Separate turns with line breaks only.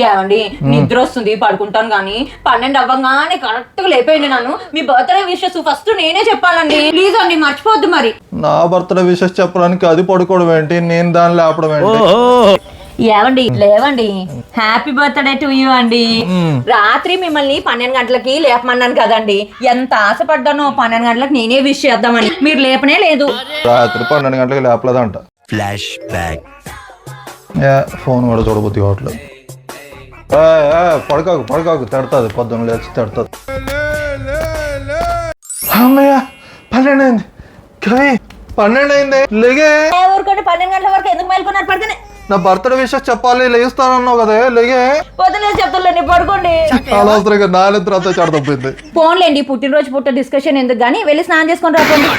ఏమండి నిద్ర వస్తుంది పడుకుంటాను కానీ 12 అవ్వగానే కరెక్ట్ గా లేపేయండి. నన్ను మీ బర్త్డే విషెస్ ఫస్ట్ నేనే చెప్పాలండి. ప్లీజ్ అండి మర్చిపోద్దు. మరి
నా బర్త్డే విషెస్ చెప్పడానికి అది పడుకోవడం ఏంటి, నేను దాన్ని లేపడం ఏంటి?
ఏమండి లేవండి. హ్యాపీ బర్త్డే టు యూ అండి. రాత్రి మిమ్మల్ని 12 గంటలకి లేపమన్నాను కదండి. ఎంత ఆశపడ్డానో 12 గంటలకు నేనే విష్ చేద్దామని, మీరు లేపనే లేదు.
రాత్రి 12 గంటలకి లేపలేదంట.
Flash back.
ఫోన్ కూడా చూడబోద్ది కావట్లేదు. పడకాకు తిడతాది, పొద్దున్న లేచి తిడతాది. అమ్మయ్య 12 అయింది. కవి 12 అయింది, లేగే.
ఊరుకోండి 12 గంటల వరకు ఎందుకు మేల్కొన్నారు? పడుకునే
నా బర్త్డే విషెస్ చెప్పాలి, లేస్తానన్నావు కదా, లేగే.
పొద్దున చెప్తాండి పడుకోండి.
అనవసరంగా నా నిద్ర అంతా చెడతప్పింది.
ఫోన్లేండి పుట్టినరోజు పుట్ట డిస్కషన్ ఎందుకు గానీ వెళ్ళి స్నానం చేసుకొని రాకండి.